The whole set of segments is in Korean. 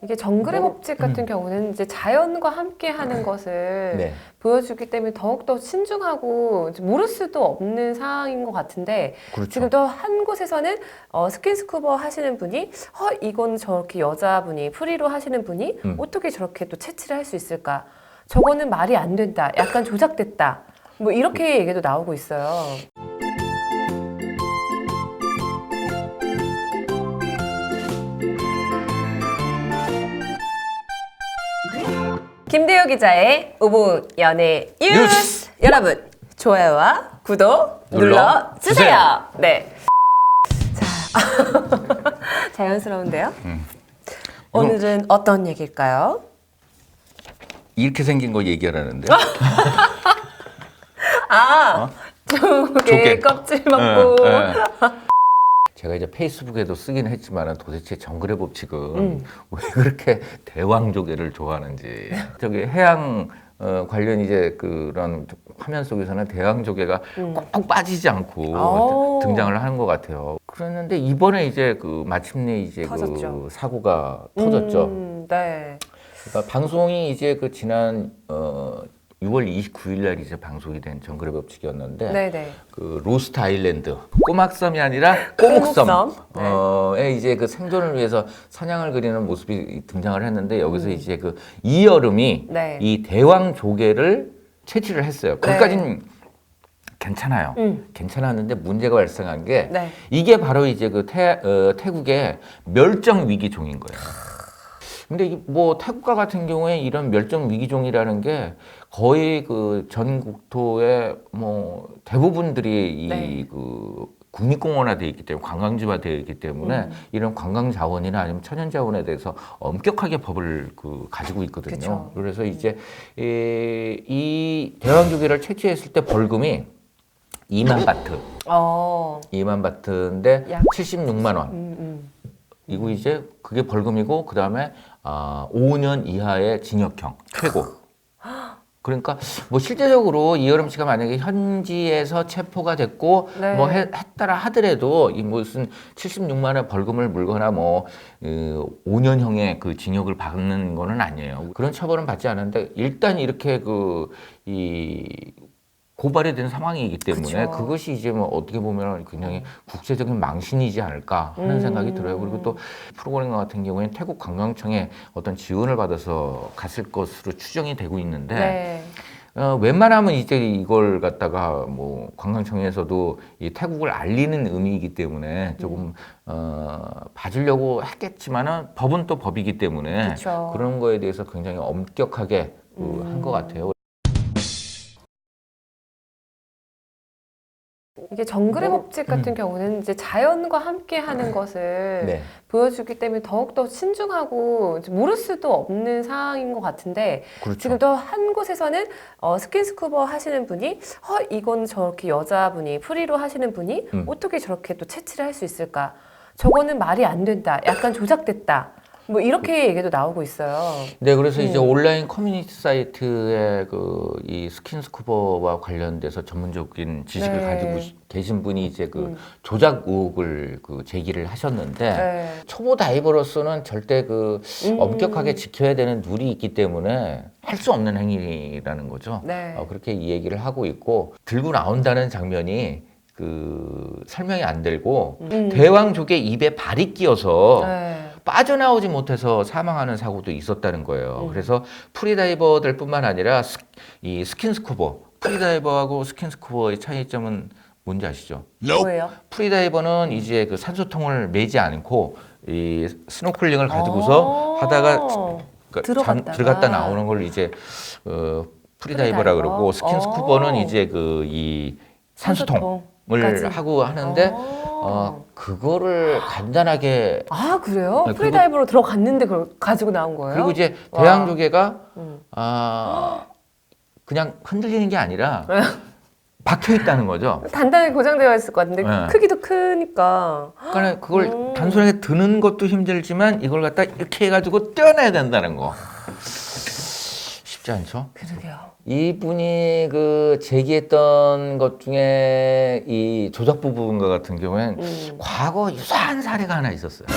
이게 정글의 법칙 같은 경우는 이제 자연과 함께 하는 것을 네. 보여주기 때문에 더욱더 신중하고 이제 모를 수도 없는 상황인 것 같은데, 그렇죠. 지금 또 한 곳에서는 스킨스쿠버 하시는 분이 이건 저렇게 여자분이 프리로 하시는 분이 어떻게 저렇게 또 채취를 할 수 있을까? 저거는 말이 안 된다. 약간 조작됐다. 뭐 이렇게 얘기도 나오고 있어요. 김대효 기자의 우부 연예 뉴스. 여러분 좋아요와 구독 눌러주세요. 네. 자, 자연스러운데요. 오늘은 어떤 얘기일까요? 이렇게 생긴 거 얘기하라는데. 조개 껍질 먹고. 제가 이제 페이스북에도 쓰긴 했지만 도대체 정글의 법칙은 왜 그렇게 대왕조개를 좋아하는지. 저기 해양 관련 이제 그런 화면 속에서는 대왕조개가 꼭 빠지지 않고 등장을 하는 것 같아요. 그랬는데 이번에 이제 마침내 이제 터졌죠. 그 사고가 터졌죠. 네. 그러니까 방송이 이제 지난 6월 29일 날 이제 방송이 된 정글의 법칙이었는데 네네. 그 로스트 아일랜드 꼬막섬이 아니라 꼬묵섬 에 이제 생존을 위해서 사냥을 그리는 모습이 등장을 했는데 여기서 이제 이여름이 네. 이 대왕 조개를 채취를 했어요. 거기까지는 괜찮아요. 괜찮았는데 문제가 발생한 게 네. 이게 바로 이제 태국의 멸종 위기종인 거예요. 근데 태국과 같은 경우에 이런 멸종 위기종이라는 게 거의 전 국토의 대부분들이 네. 국립공원화되어 있기 때문에 관광지화 되어 있기 때문에 이런 관광 자원이나 아니면 천연 자원에 대해서 엄격하게 법을 가지고 있거든요. 그쵸. 그래서 이제 이 대왕조개를 채취했을 때 벌금이 2만 바트. 2만 바트인데 약 76만 원. 이거 이제 그게 벌금이고 그다음에 5년 이하의 징역형 최고. 그러니까 실제적으로 이여름 씨가 만약에 현지에서 체포가 됐고 네. 했다라 하더라도 이 무슨 76만 원 벌금을 물거나 5년형의 징역을 받는 거는 아니에요. 그런 처벌은 받지 않는데 일단 이렇게 고발이 된 상황이기 때문에 그쵸. 그것이 이제 어떻게 보면 굉장히 국제적인 망신이지 않을까 하는 생각이 들어요. 그리고 또 프로그램 같은 경우에는 태국 관광청에 어떤 지원을 받아서 갔을 것으로 추정이 되고 있는데 네. 웬만하면 이제 이걸 갖다가 관광청에서도 이 태국을 알리는 의미이기 때문에 조금 봐주려고 했겠지만은 법은 또 법이기 때문에 그쵸. 그런 거에 대해서 굉장히 엄격하게 한 것 같아요. 이게 정글의 법칙 같은 경우는 이제 자연과 함께 하는 것을 네. 보여주기 때문에 더욱더 신중하고 이제 모를 수도 없는 상황인 것 같은데, 그렇죠. 지금 또 한 곳에서는 스킨스쿠버 하시는 분이 이건 저렇게 여자분이 프리로 하시는 분이 어떻게 저렇게 또 채취를 할 수 있을까? 저거는 말이 안 된다. 약간 조작됐다. 뭐 이렇게 얘기도 나오고 있어요. 네, 그래서 이제 온라인 커뮤니티 사이트에 이 스킨스쿠버와 관련돼서 전문적인 지식을 네. 가지고 계신 분이 이제 조작 의혹을 제기를 하셨는데 네. 초보 다이버로서는 절대 엄격하게 지켜야 되는 룰이 있기 때문에 할 수 없는 행위라는 거죠. 네. 그렇게 이 얘기를 하고 있고 들고 나온다는 장면이 설명이 안 되고 대왕조개 입에 발이 끼어서 네. 빠져나오지 못해서 사망하는 사고도 있었다는 거예요. 그래서 프리다이버들 뿐만 아니라 이 스킨스쿠버, 프리다이버하고 스킨스쿠버의 차이점은 뭔지 아시죠? 뭐예요? 프리다이버는 이제 산소통을 매지 않고 이 스노클링을 가지고서 하다가 들어갔다 나오는 걸 이제 프리다이버라 그러고 스킨스쿠버는 이제 이 산소통을 하고 하는데 그거를 간단하게 그래요? 네, 프리다이버로 들어갔는데 그걸 가지고 나온 거예요? 그리고 이제 대왕조개가 그냥 흔들리는 게 아니라 박혀 있다는 거죠. 단단하게 고정되어 있을 것 같은데 네. 크기도 크니까. 그러니까 그걸 단순하게 드는 것도 힘들지만 이걸 갖다 이렇게 해가지고 떼어내야 된다는 거. 쉽지 않죠? 그러게요. 이분이 제기했던 것 중에 이 조작 부분과 같은 경우엔 과거 유사한 사례가 하나 있었어요.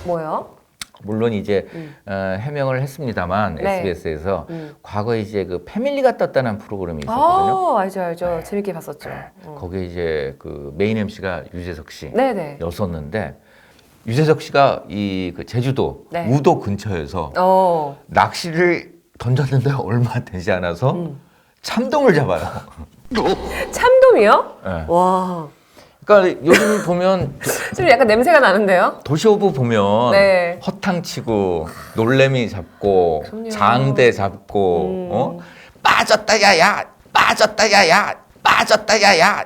뭐요? 물론 이제 해명을 했습니다만 네. SBS에서 과거에 이제 그 패밀리가 떴다는 프로그램이 있었거든요. 알죠. 재밌게 봤었죠. 거기에 이제 그 메인 MC가 유재석 네네. 씨였었는데 유재석 씨가 이 그 제주도 네. 우도 근처에서 낚시를 던졌는데 얼마 되지 않아서 참돔을 잡아요. 참돔이요? 네. 와. 그러니까 요즘 보면 좀 약간 냄새가 나는데요? 도시오브 보면 네. 허탕치고 놀래미 잡고 그럼요. 장대 잡고 빠졌다 야야 빠졌다 야야 빠졌다 야야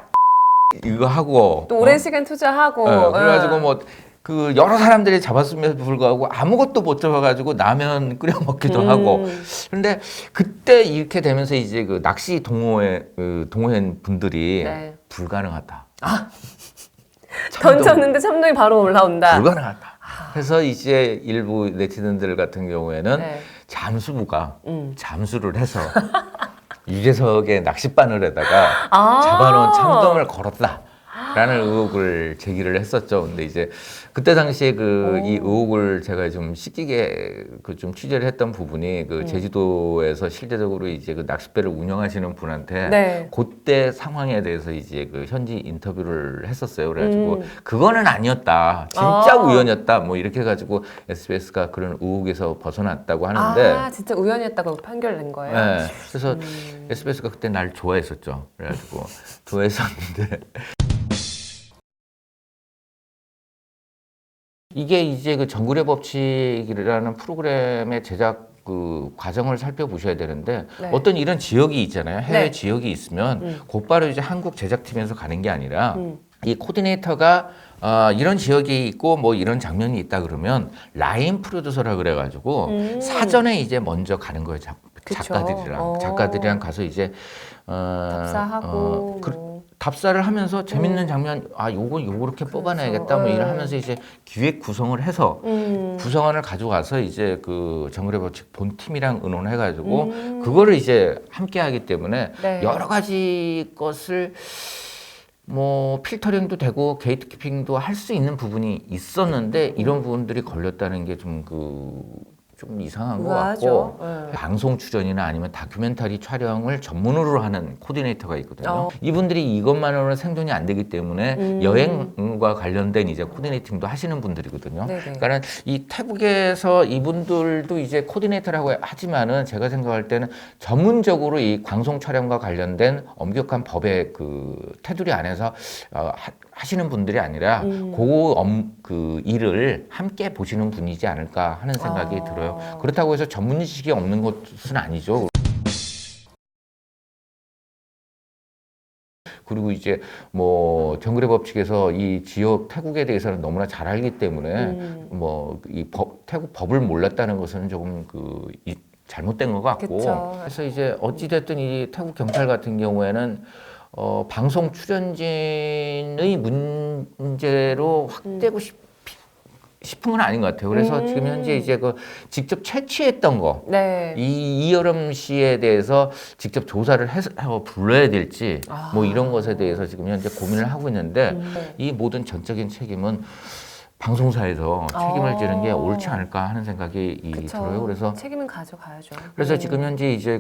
이거 하고 또 오랜 시간 투자하고. 그래가지고 뭐 그 여러 사람들이 잡았음에도 불구하고 아무것도 못 잡아가지고 라면 끓여 먹기도 하고 그런데 그때 이렇게 되면서 이제 그 낚시 동호회 분들이 네. 불가능하다. 던졌는데 참돔이 바로 올라온다. 불가능하다. 그래서 이제 일부 네티즌들 같은 경우에는 네. 잠수부가 잠수를 해서 유재석의 낚싯바늘에다가 잡아놓은 참돔을 걸었다. 라는 의혹을 제기를 했었죠. 근데 이제 그때 당시에 이 의혹을 제가 좀 씻기게 좀 취재를 했던 부분이 그 제주도에서 실제적으로 이제 그 낚싯배를 운영하시는 분한테 네. 그때 상황에 대해서 이제 그 현지 인터뷰를 했었어요. 그래가지고 그거는 아니었다. 진짜 우연이었다. 뭐 이렇게 해가지고 SBS가 그런 의혹에서 벗어났다고 하는데. 진짜 우연이었다고 판결 낸 거예요? 네. 그래서 SBS가 그때 날 좋아했었죠. 그래가지고 좋아했었는데. 이게 이제 그 정글의 법칙이라는 프로그램의 제작 그 과정을 살펴보셔야 되는데 네. 어떤 이런 지역이 있잖아요. 해외 네. 지역이 있으면 곧바로 이제 한국 제작팀에서 가는 게 아니라 이 코디네이터가 이런 지역이 있고 뭐 이런 장면이 있다 그러면 라인 프로듀서라 그래가지고 사전에 이제 먼저 가는 거예요. 작가들이랑 가서 이제 답사하고 답사를 하면서 재밌는 장면, 요렇게 뽑아내야겠다, 뭐 이러면서 이제 기획 구성을 해서 구성안을 가져가서 이제 그 정글의 법칙 본팀이랑 의논해가지고 그거를 이제 함께 하기 때문에 네. 여러 가지 것을 뭐 필터링도 되고 게이트키핑도 할 수 있는 부분이 있었는데 이런 부분들이 걸렸다는 게 좀 이상한 것 같고 방송 출연이나 아니면 다큐멘터리 촬영을 전문으로 하는 코디네이터가 있거든요. 이분들이 이것만으로는 생존이 안 되기 때문에 여행과 관련된 이제 코디네이팅도 하시는 분들이거든요. 네네. 그러니까 이 태국에서 이분들도 이제 코디네이터라고 하지만은 제가 생각할 때는 전문적으로 이 방송 촬영과 관련된 엄격한 법의 그 테두리 안에서 하시는 분들이 아니라 그 일을 함께 보시는 분이지 않을까 하는 생각이 들어요. 그렇다고 해서 전문 지식이 없는 것은 아니죠. 그리고 이제 뭐 정글의 법칙에서 이 지역 태국에 대해서는 너무나 잘 알기 때문에 뭐 이 태국 법을 몰랐다는 것은 조금 잘못된 것 같고. 그쵸. 그래서 이제 어찌 됐든 이 태국 경찰 같은 경우에는 방송 출연진의 문제로 확대고 싶은 건 아닌 것 같아요. 그래서 지금 현재 이제 직접 채취했던 거, 네. 이여름 씨에 대해서 직접 조사를 해서 불러야 될지, 뭐 이런 것에 대해서 지금 현재 고민을 하고 있는데, 이 모든 전적인 책임은 방송사에서 책임을 지는 게 옳지 않을까 하는 생각이 들어요. 그래서 책임은 가져가야죠. 그래서 지금 현재 이제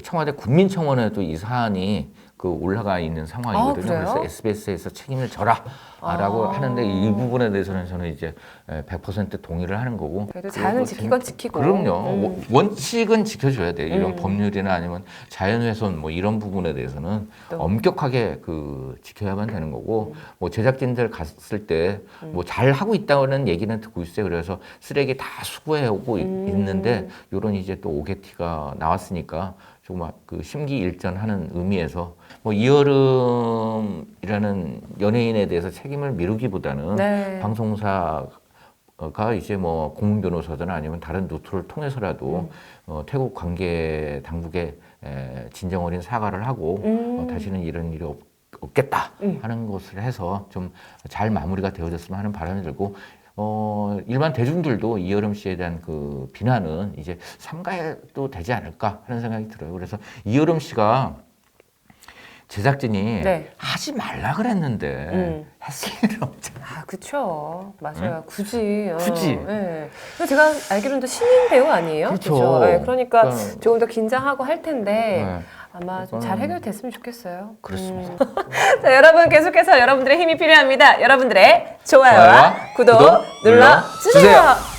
청와대 국민청원에도 이 사안이 올라가 있는 상황이거든요. 그래요? 그래서 SBS에서 책임을 져라라고 하는데 이 부분에 대해서는 저는 이제 100% 동의를 하는 거고. 그래도 자연을 지키건 지키고. 그럼요. 원칙은 지켜줘야 돼요. 이런 법률이나 아니면 자연훼손 뭐 이런 부분에 대해서는 엄격하게 지켜야만 되는 거고. 뭐 제작진들 갔을 때 뭐 잘 하고 있다는 얘기는 듣고 있어요. 그래서 쓰레기 다 수거해 오고 있는데 이런 이제 또 오게티가 나왔으니까. 조금 심기일전하는 의미에서 뭐 이여름이라는 연예인에 대해서 책임을 미루기보다는 네. 방송사가 이제 뭐 공문 변호사든 아니면 다른 루트를 통해서라도 태국 관계 당국에 진정 어린 사과를 하고 다시는 이런 일이 없겠다 하는 것을 해서 좀 잘 마무리가 되어졌으면 하는 바람이 들고. 일반 대중들도 이여름 씨에 대한 비난은 이제 삼가해도 되지 않을까 하는 생각이 들어요. 그래서 이여름 씨가 제작진이 네. 하지 말라 그랬는데 했을 일은 없잖아. 아, 그쵸. 맞아요. 굳이. 굳이. 네. 근데 제가 알기로는 또 신인 배우 아니에요? 그쵸. 네, 그러니까 그러니까- 조금 더 긴장하고 할 텐데 네. 아마 좀 잘 해결됐으면 좋겠어요. 그렇습니다. 자, 여러분 계속해서 여러분들의 힘이 필요합니다. 여러분들의 좋아요와 좋아요와 구독 구독 눌러주세요. 눌러주세요.